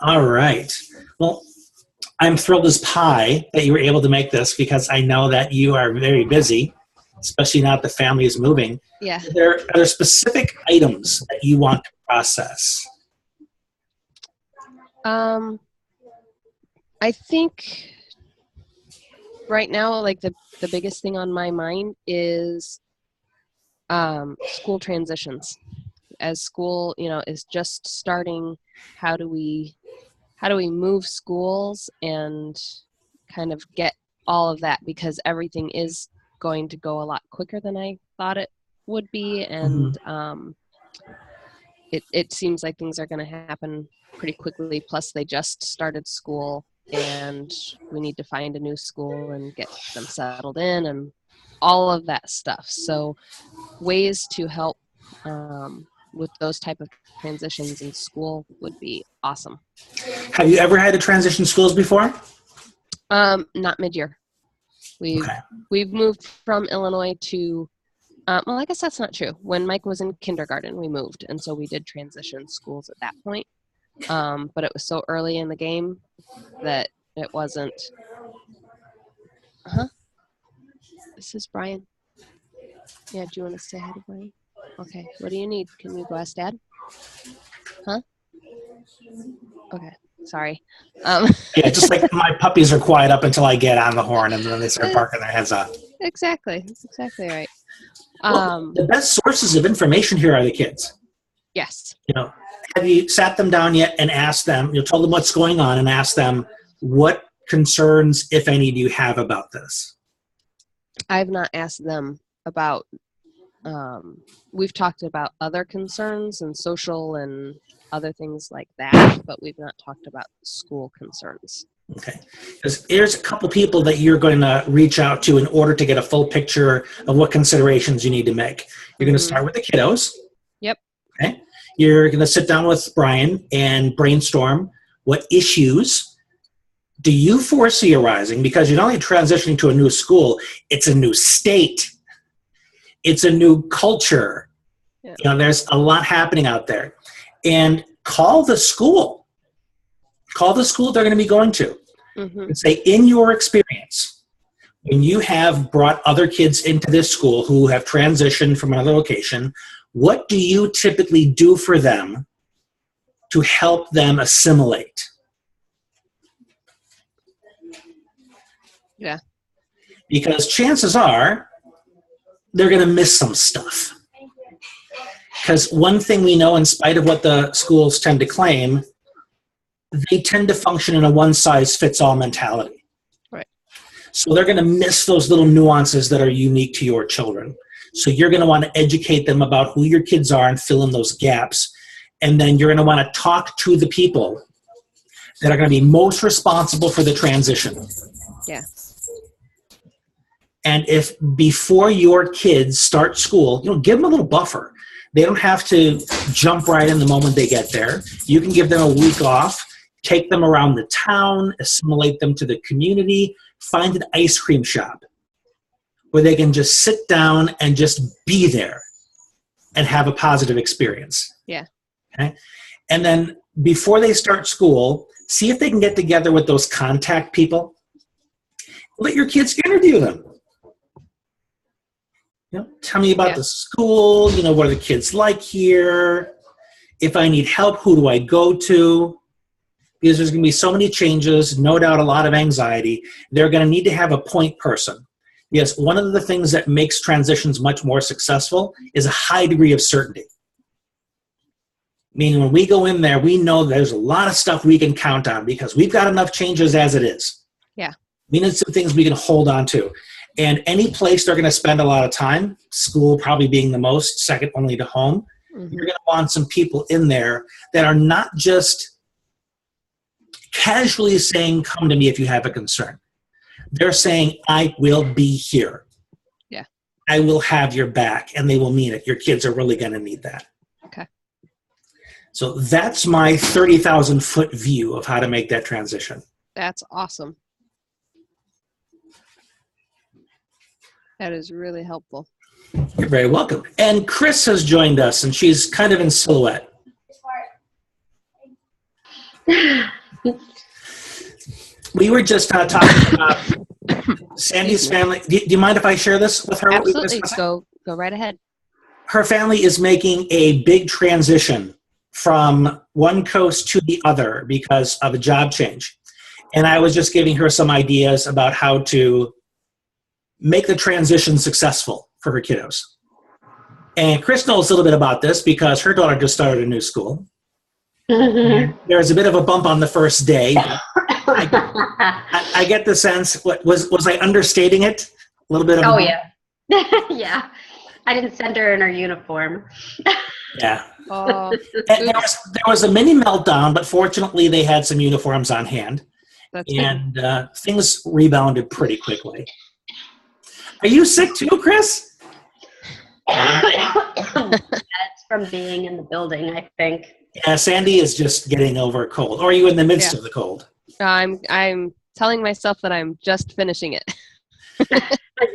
All right. Well, I'm thrilled as pie that you were able to make this because I know that you are very busy, especially now that the family is moving. Yeah. Are there specific items that you want to process? I think right now, like the biggest thing on my mind is school transitions. As school, is just starting, how do we move schools and kind of get all of that, because everything is going to go a lot quicker than I thought it would be, and it seems like things are going to happen pretty quickly. Plus, they just started school, and we need to find a new school and get them settled in and all of that stuff. So ways to help with those type of transitions in school would be awesome. Have you ever had to transition schools before? Not mid-year. We've moved from Illinois to well, I guess that's not true. When Mike was in kindergarten, we moved, and so we did transition schools at that point. But it was so early in the game that it wasn't. This is Brian. Yeah, do you want to say hi to Brian? Okay. What do you need? Can you go ask Dad? Okay. Sorry. Yeah, just like my puppies are quiet up until I get on the horn, and then they start barking their heads off. Exactly. That's exactly right. Well, the best sources of information here are the kids. Yes. Have you sat them down yet and asked them, told them what's going on and asked them what concerns, if any, do you have about this? I've not asked them about, we've talked about other concerns and social and other things like that, but we've not talked about school concerns. Okay. Because here's a couple people that you're going to reach out to in order to get a full picture of what considerations you need to make. You're going to start with the kiddos. Yep. Okay. You're going to sit down with Brian and brainstorm what issues do you foresee arising, because you're not only transitioning to a new school, it's a new state. It's a new culture. Yeah. There's a lot happening out there. And call the school. Call the school they're going to be going to. And say, in your experience, when you have brought other kids into this school who have transitioned from another location, what do you typically do for them to help them assimilate? Yeah. Because chances are they're going to miss some stuff. Because one thing we know, in spite of what the schools tend to claim, they tend to function in a one-size-fits-all mentality. Right. So they're going to miss those little nuances that are unique to your children. So you're going to want to educate them about who your kids are and fill in those gaps. And then you're going to want to talk to the people that are going to be most responsible for the transition. Yeah. And if before your kids start school, give them a little buffer. They don't have to jump right in the moment they get there. You can give them a week off, take them around the town, assimilate them to the community, find an ice cream shop where they can just sit down and just be there and have a positive experience. Yeah. Okay. And then before they start school, see if they can get together with those contact people. Let your kids interview them. Tell me about the school, what are the kids like here? If I need help, who do I go to? Because there's going to be so many changes, no doubt a lot of anxiety. They're going to need to have a point person. Yes, one of the things that makes transitions much more successful is a high degree of certainty. Meaning when we go in there, we know there's a lot of stuff we can count on because we've got enough changes as it is. Yeah. We need some things we can hold on to. And any place they're going to spend a lot of time, school probably being the most, second only to home, you're going to want some people in there that are not just casually saying, come to me if you have a concern. They're saying, I will be here. Yeah. I will have your back, and they will mean it. Your kids are really going to need that. Okay. So that's my 30,000-foot view of how to make that transition. That's awesome. That is really helpful. You're very welcome. And Chris has joined us, and she's kind of in silhouette. We were just talking about Sandy's family. Do you mind if I share this with her? what we were Absolutely. discussing? Go right ahead. Her family is making a big transition from one coast to the other because of a job change. And I was just giving her some ideas about how to make the transition successful for her kiddos. And Chris knows a little bit about this because her daughter just started a new school. Mhm. There's a bit of a bump on the first day. I get the sense, was I understating it? A little bit of a Oh, bump? yeah. Yeah. I didn't send her in her uniform. Yeah. Oh, And there was a mini meltdown, but fortunately they had some uniforms on hand. that's good. And things rebounded pretty quickly. Are you sick too, Chris? That's from being in the building, I think. Yeah, Sandy is just getting over a cold. Or are you in the midst of the cold? I'm telling myself that I'm just finishing it.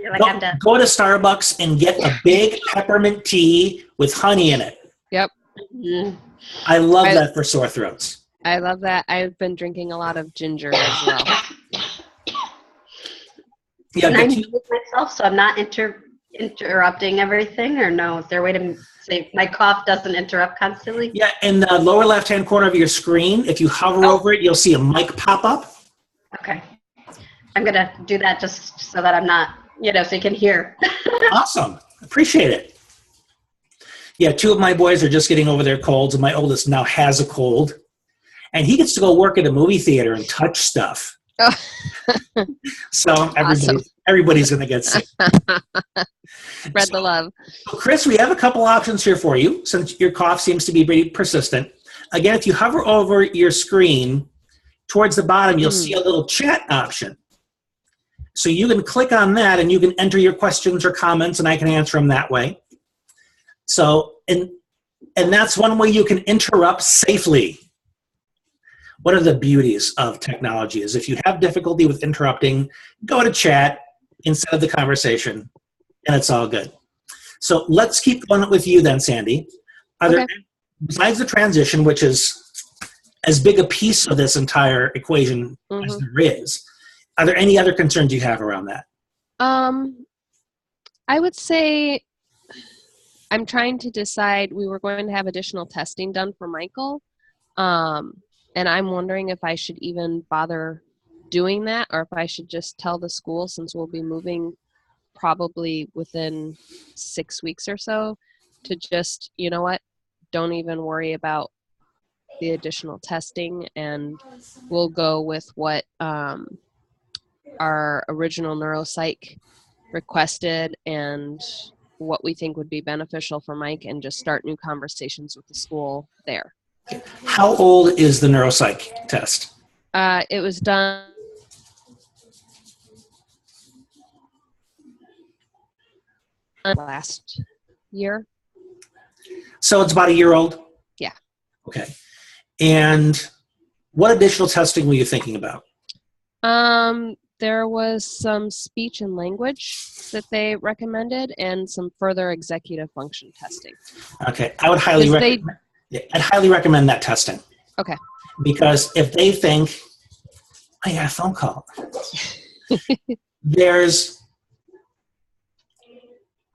You're like, I'm done. Go to Starbucks and get a big peppermint tea with honey in it. Yep. Mhm. I love that for sore throats. I love that. I've been drinking a lot of ginger as well. Yeah, Can I get mute myself so I'm not interrupting everything, or no? Is there a way to say my cough doesn't interrupt constantly? yeah, in the lower left-hand corner of your screen, if you hover over it, you'll see a mic pop up. Okay. I'm going to do that just so that I'm not, so you can hear. Awesome. Appreciate it. Yeah, 2 of my boys are just getting over their colds, and my oldest now has a cold. And he gets to go work at a movie theater and touch stuff. Oh. So everybody's going to get sick. Spread the love. So, Chris, we have a couple options here for you since your cough seems to be pretty persistent. Again, if you hover over your screen, towards the bottom, you'll see a little chat option. So you can click on that and you can enter your questions or comments and I can answer them that way. So, and that's one way you can interrupt safely. One of the beauties of technology is if you have difficulty with interrupting, go to chat instead of the conversation and it's all good. So let's keep going with you then, Sandy. Are there, besides the transition, which is as big a piece of this entire equation as there is, are there any other concerns you have around that? I would say I'm trying to decide. We were going to have additional testing done for Michael, and I'm wondering if I should even bother doing that or if I should just tell the school, since we'll be moving probably within 6 weeks or so, to just, you know what, don't even worry about the additional testing, and we'll go with what our original neuropsych requested and what we think would be beneficial for Mike, and just start new conversations with the school there. How old is the neuropsych test? It was done last year. So it's about a year old? Yeah. Okay. And what additional testing were you thinking about? There was some speech and language that they recommended and some further executive function testing. Okay. I would highly recommend I'd highly recommend that testing. Okay. Because if they think, I got a phone call. There's,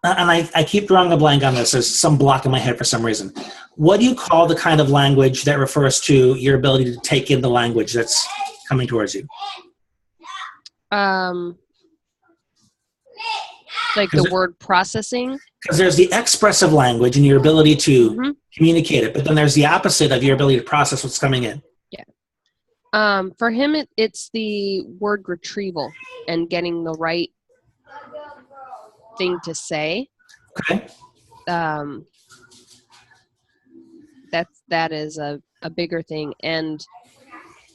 and I keep drawing a blank on this. There's some block in my head for some reason. What do you call the kind of language that refers to your ability to take in the language that's coming towards you? Like the word processing? Because there's the expressive language and your ability to communicate it, but then there's the opposite of your ability to process what's coming in. Yeah. For him, it's the word retrieval and getting the right thing to say. Okay. That is a bigger thing, and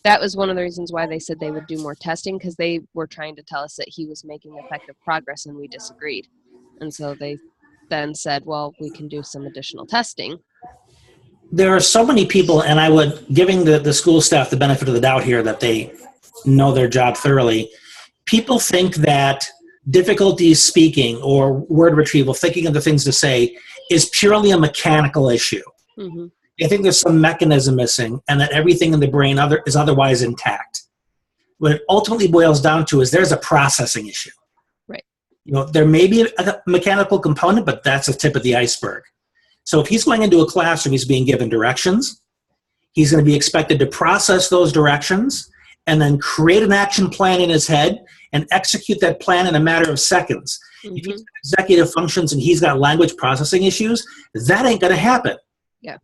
that was one of the reasons why they said they would do more testing, because they were trying to tell us that he was making effective progress, and we disagreed. And so they then said, well, we can do some additional testing. There are so many people, and I would, giving the school staff the benefit of the doubt here that they know their job thoroughly, people think that difficulty speaking or word retrieval, thinking of the things to say, is purely a mechanical issue. They think there's some mechanism missing and that everything in the brain is otherwise intact. What it ultimately boils down to is there's a processing issue. Right. There may be a mechanical component, but that's the tip of the iceberg. So if he's going into a classroom, he's being given directions. He's going to be expected to process those directions and then create an action plan in his head and execute that plan in a matter of seconds. If he's got executive functions and he's got language processing issues, that ain't going to happen. Yeah.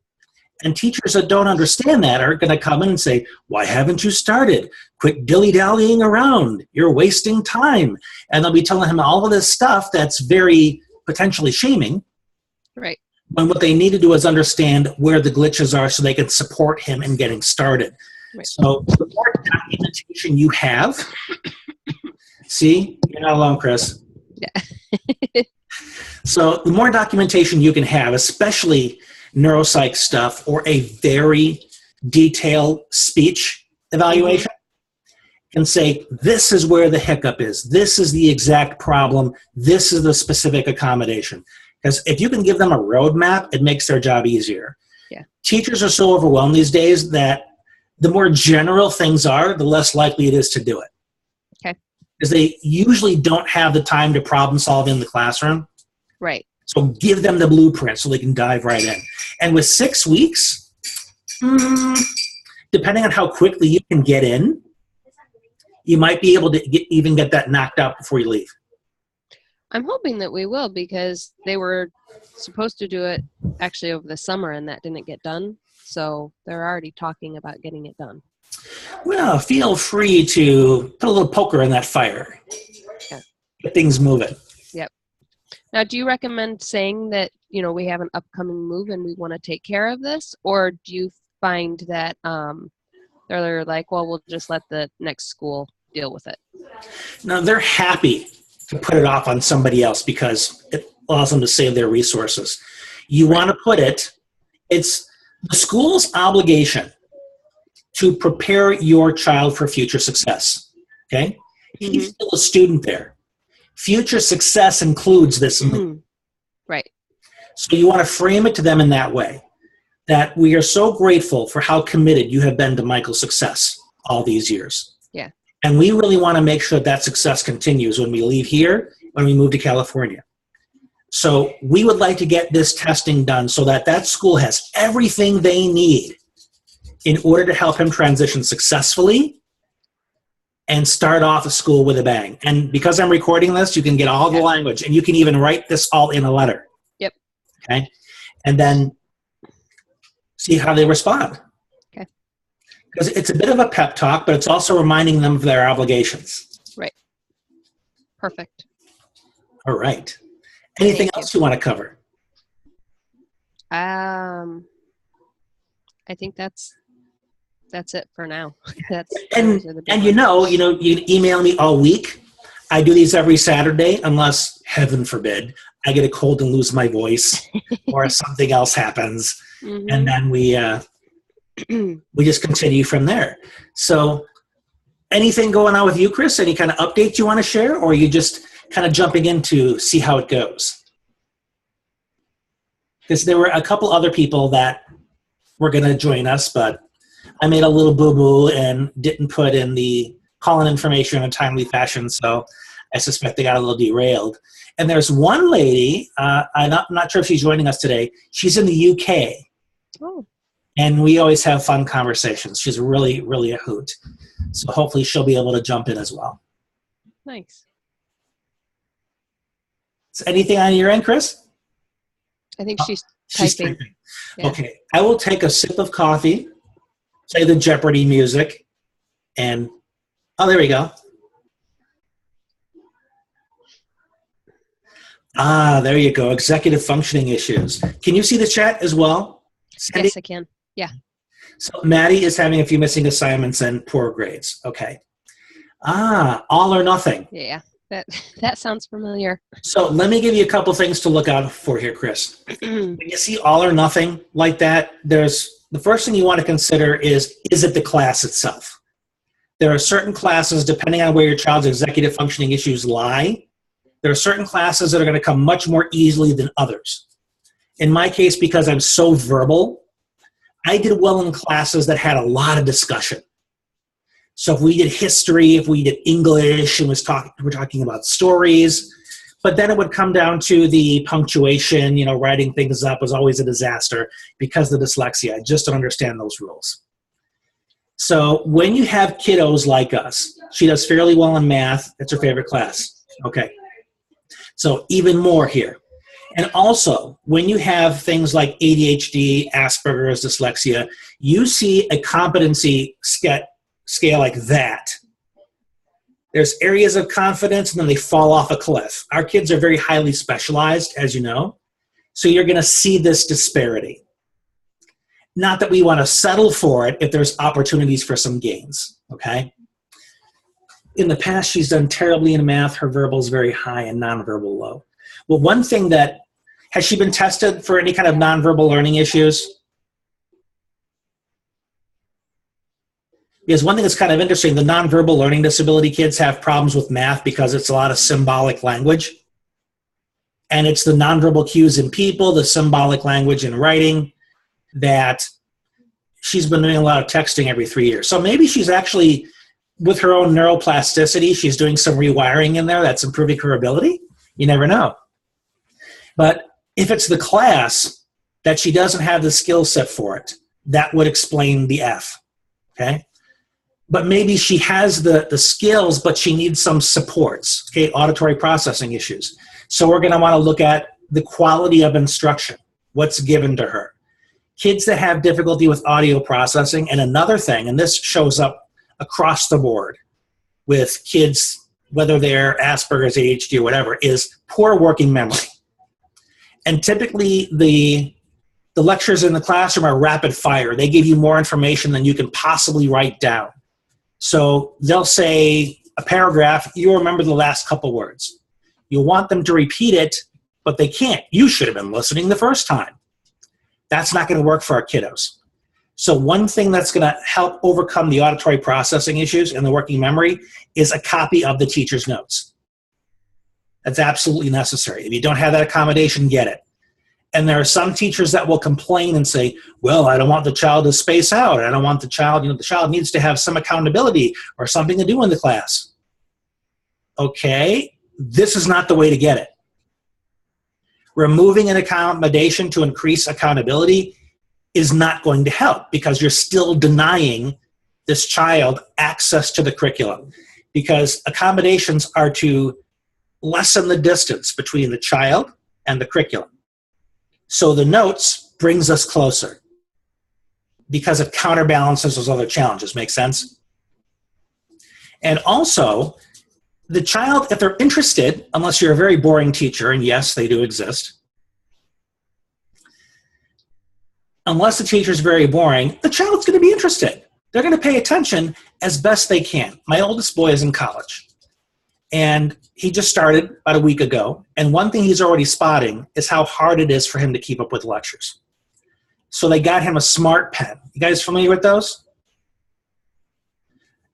And teachers that don't understand that are going to come in and say, why haven't you started? Quit dilly-dallying around. You're wasting time. And they'll be telling him all of this stuff that's very potentially shaming. Right. When what they need to do is understand where the glitches are so they can support him in getting started. Right. So the more documentation you have, see, you're not alone, Chris. Yeah. So the more documentation you can have, especially neuropsych stuff or a very detailed speech evaluation, can say, this is where the hiccup is. This is the exact problem. This is the specific accommodation. Because if you can give them a roadmap, it makes their job easier. Yeah. Teachers are so overwhelmed these days that the more general things are, the less likely it is to do it. Okay. Because they usually don't have the time to problem solve in the classroom. Right. So give them the blueprint so they can dive right in. And with 6 weeks, depending on how quickly you can get in, you might be able to even get that knocked out before you leave. I'm hoping that we will, because they were supposed to do it actually over the summer and that didn't get done. So they're already talking about getting it done. Well, feel free to put a little poker in that fire. Yeah. Get things moving. Yep. Now, do you recommend saying that, we have an upcoming move and we want to take care of this? Or do you find that they're like, well, we'll just let the next school deal with it? No, they're happy to put it off on somebody else because it allows them to save their resources. You want to put it's the school's obligation to prepare your child for future success. Okay? He's still a student there. Future success includes this. Right. So you want to frame it to them in that way, that we are so grateful for how committed you have been to Michael's success all these years. Yeah. And we really want to make sure that success continues when we leave here, when we move to California. So we would like to get this testing done so that that school has everything they need in order to help him transition successfully and start off a school with a bang. And because I'm recording this, you can get all the language, and you can even write this all in a letter. Yep. Okay? And then see how they respond. Okay. Because it's a bit of a pep talk, but it's also reminding them of their obligations. Right. Perfect. All right. Anything else you want to cover? I think that's it for now. And you email me all week. I do these every Saturday, unless, heaven forbid, I get a cold and lose my voice or something else happens. And then we just continue from there. So anything going on with you, Chris? Any kind of updates you want to share, or are you just kind of jumping in to see how it goes? Because there were a couple other people that were going to join us, but I made a little boo-boo and didn't put in the call-in information in a timely fashion, so I suspect they got a little derailed. And there's one lady, I'm not sure if she's joining us today. She's in the UK. Oh. And we always have fun conversations. She's really, really a hoot. So hopefully she'll be able to jump in as well. Nice. So anything on your end, Chris? I think she's typing. Yeah. Okay. I will take a sip of coffee, say the Jeopardy music, and oh, there we go. Ah, there you go. Executive functioning issues. Can you see the chat as well, Sandy? Yes, I can. Yeah. So Maddie is having a few missing assignments and poor grades. Okay. Ah, all or nothing. Yeah, that sounds familiar. So let me give you a couple things to look out for here, Chris. When you see all or nothing like that, the first thing you want to consider is it the class itself? There are certain classes, depending on where your child's executive functioning issues lie, there are certain classes that are going to come much more easily than others. In my case, because I'm so verbal, I did well in classes that had a lot of discussion. So if we did history, if we did English, and we're talking about stories, but then it would come down to the punctuation, writing things up was always a disaster because of the dyslexia. I just don't understand those rules. So when you have kiddos like us, she does fairly well in math. That's her favorite class. Okay. So even more here. And also, when you have things like ADHD, Asperger's, dyslexia, you see a competency scale like that. There's areas of confidence, and then they fall off a cliff. Our kids are very highly specialized, as you know, so you're going to see this disparity. Not that we want to settle for it if there's opportunities for some gains, okay? In the past, she's done terribly in math. Her verbal is very high and nonverbal low. Well, one thing has she been tested for any kind of nonverbal learning issues? Because one thing that's kind of interesting, the nonverbal learning disability kids have problems with math because it's a lot of symbolic language. And it's the nonverbal cues in people, the symbolic language in writing, that she's been doing a lot of texting every 3 years. So maybe she's actually, with her own neuroplasticity, she's doing some rewiring in there that's improving her ability. You never know. But if it's the class that she doesn't have the skill set for it, that would explain the F, okay? But maybe she has the skills, but she needs some supports, okay, auditory processing issues. So we're going to want to look at the quality of instruction, what's given to her. Kids that have difficulty with audio processing, and another thing, and this shows up across the board with kids, whether they're Asperger's, ADHD, or whatever, is poor working memory. And typically the lectures in the classroom are rapid fire. They give you more information than you can possibly write down. So they'll say a paragraph, you remember the last couple words. You want them to repeat it, but they can't. You should have been listening the first time. That's not going to work for our kiddos. So one thing that's going to help overcome the auditory processing issues and the working memory is a copy of the teacher's notes. That's absolutely necessary. If you don't have that accommodation, get it. And there are some teachers that will complain and say, well, I don't want the child to space out. I don't want the child, the child needs to have some accountability or something to do in the class. Okay, this is not the way to get it. Removing an accommodation to increase accountability is not going to help because you're still denying this child access to the curriculum, because accommodations are to lessen the distance between the child and the curriculum. So the notes brings us closer because it counterbalances those other challenges. Make sense? And also, the child, if they're interested, unless you're a very boring teacher, and yes, they do exist, unless the teacher's very boring, the child's going to be interested. They're going to pay attention as best they can. My oldest boy is in college, and he just started about a week ago, and one thing he's already spotting is how hard it is for him to keep up with lectures. So they got him a smart pen. You guys familiar with those?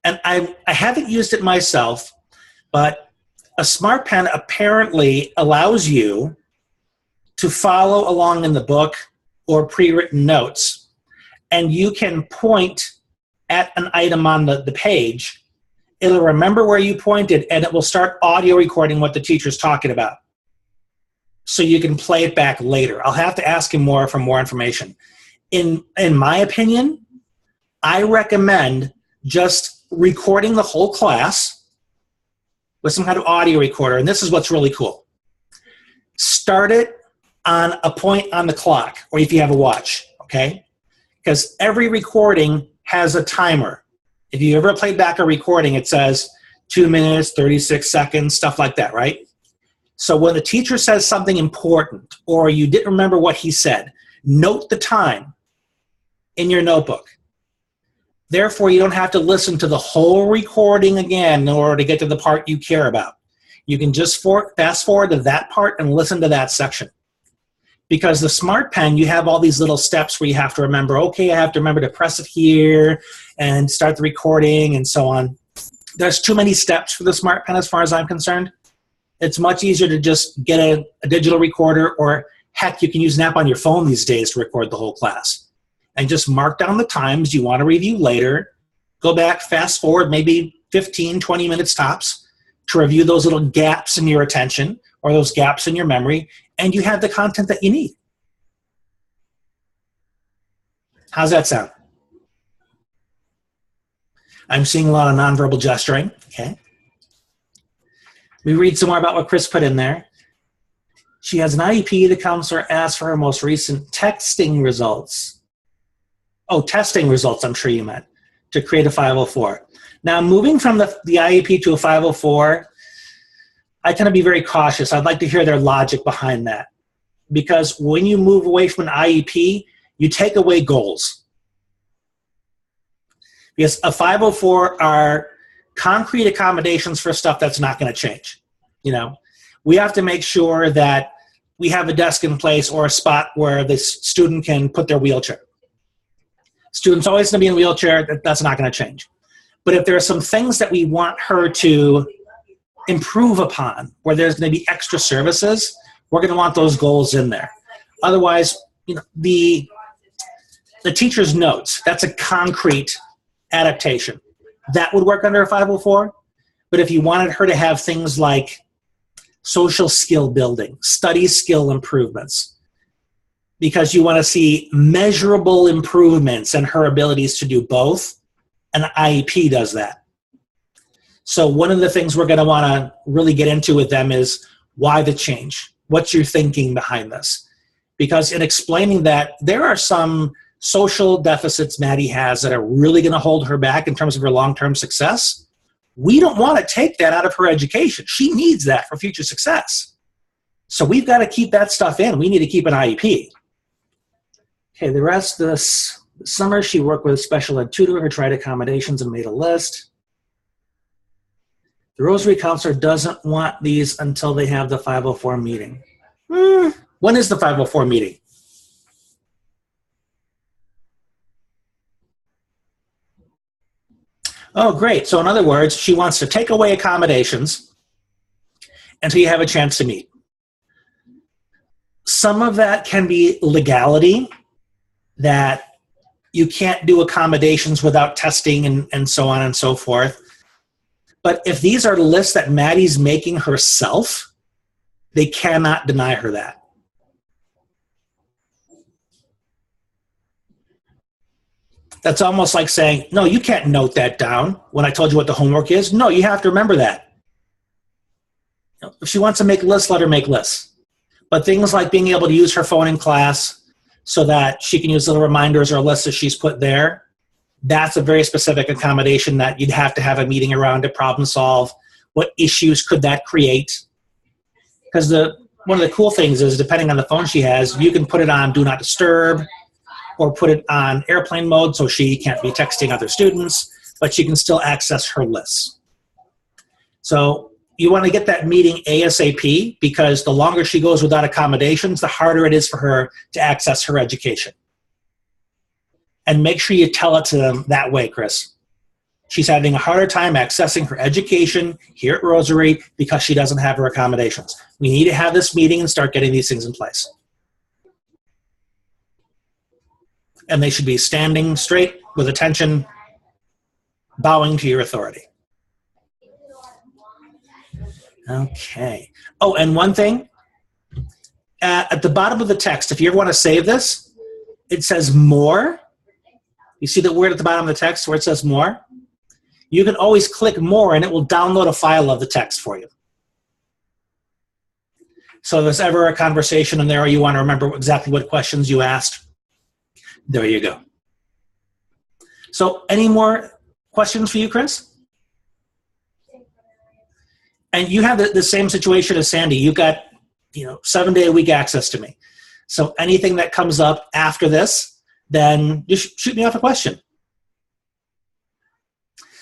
And I haven't used it myself, but a smart pen apparently allows you to follow along in the book or pre-written notes, and you can point at an item on the page. It'll remember where you pointed, and it will start audio recording what the teacher's talking about. So you can play it back later. I'll have to ask him for more information. In my opinion, I recommend just recording the whole class with some kind of audio recorder, and this is what's really cool. Start it on a point on the clock, or if you have a watch, okay? Because every recording has a timer. If you ever played back a recording, it says 2 minutes, 36 seconds, stuff like that, right? So when the teacher says something important, or you didn't remember what he said, note the time in your notebook. Therefore, you don't have to listen to the whole recording again in order to get to the part you care about. You can just fast forward to that part and listen to that section. Because the smart pen, you have all these little steps where you have to remember, okay, I have to remember to press it here and start the recording and so on. There's too many steps for the smart pen as far as I'm concerned. It's much easier to just get a digital recorder, or heck, you can use an app on your phone these days to record the whole class. and just mark down the times you want to review later. Go back, fast forward, maybe 15, 20 minutes tops to review those little gaps in your attention or those gaps in your memory, and you have the content that you need. How's that sound? I'm seeing a lot of nonverbal gesturing. Okay. We read some more about what Chris put in there. She has an IEP. The counselor asked for her most recent texting results. Oh, testing results, I'm sure you meant, to create a 504. Now, moving from the IEP to a 504, I tend to be very cautious. I'd like to hear their logic behind that. Because when you move away from an IEP, you take away goals. Because a 504 are concrete accommodations for stuff that's not going to change. You know, we have to make sure that we have a desk in place or a spot where the student can put their wheelchair. Student's always going to be in a wheelchair. That's not going to change. But if there are some things that we want her to improve upon, where there's going to be extra services, we're going to want those goals in there. Otherwise, you know, the teacher's notes, that's a concrete adaptation. That would work under a 504. But if you wanted her to have things like social skill building, study skill improvements, because you want to see measurable improvements in her abilities to do both, an IEP does that. So one of the things we're going to want to really get into with them is why the change? What's your thinking behind this? Because in explaining that, there are some social deficits Maddie has that are really going to hold her back in terms of her long-term success. We don't want to take that out of her education. She needs that for future success. So we've got to keep that stuff in. We need to keep an IEP. Okay, the rest of this summer, she worked with a special ed tutor who tried accommodations and made a list. The Rosary counselor doesn't want these until they have the 504 meeting. When is the 504 meeting? Oh, great. So in other words, she wants to take away accommodations until you have a chance to meet. Some of that can be legality, that you can't do accommodations without testing and so on and so forth. But if these are lists that Maddie's making herself, they cannot deny her that. That's almost like saying, no, you can't note that down when I told you what the homework is. No, you have to remember that. If she wants to make lists, let her make lists. But things like being able to use her phone in class so that she can use little reminders or lists that she's put there, that's a very specific accommodation that you'd have to have a meeting around to problem solve. What issues could that create? Because one of the cool things is, depending on the phone she has, you can put it on Do Not Disturb or put it on airplane mode so she can't be texting other students, but she can still access her lists. So you want to get that meeting ASAP, because the longer she goes without accommodations, the harder it is for her to access her education. And make sure you tell it to them that way, Chris. She's having a harder time accessing her education here at Rosary because she doesn't have her accommodations. We need to have this meeting and start getting these things in place. And they should be standing straight with attention, bowing to your authority. Okay. Oh, and one thing, at the bottom of the text, if you ever want to save this, it says more. You see the word at the bottom of the text where it says more? You can always click more and it will download a file of the text for you. So if there's ever a conversation in there or you want to remember exactly what questions you asked, there you go. So any more questions for you, Chris? And you have the same situation as Sandy. You've got 7-day-a-week access to me. So anything that comes up after this, then just shoot me off a question.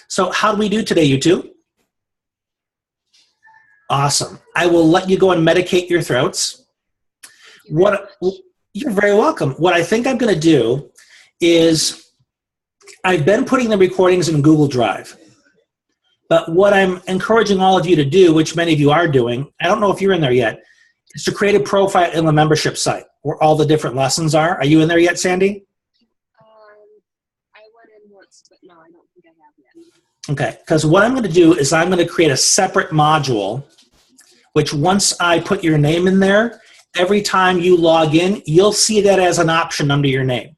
So how do we do today, you two? Awesome. I will let you go and medicate your throats. You're very welcome. What I think I'm going to do is I've been putting the recordings in Google Drive. But what I'm encouraging all of you to do, which many of you are doing, I don't know if you're in there yet, is to create a profile in the membership site where all the different lessons are. Are you in there yet, Sandy? No, I don't think I have yet. Okay, because what I'm going to do is I'm going to create a separate module, which once I put your name in there, every time you log in, you'll see that as an option under your name.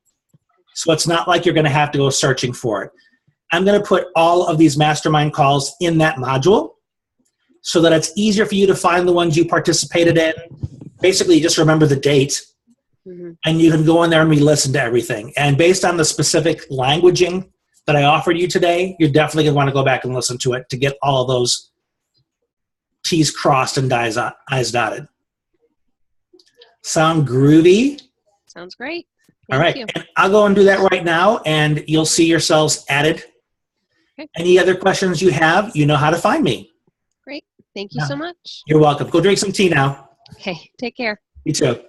So it's not like you're going to have to go searching for it. I'm going to put all of these mastermind calls in that module so that it's easier for you to find the ones you participated in. Basically, you just remember the date, and you can go in there and re-listen to everything. And based on the specific languaging that I offered you today, you're definitely going to want to go back and listen to it to get all of those T's crossed and I's dotted. Sound groovy? Sounds great. All right. Thank you. And I'll go and do that right now, and you'll see yourselves added. Okay. Any other questions you have, you know how to find me. Great. Thank you so much. You're welcome. Go drink some tea now. Okay. Take care. You too.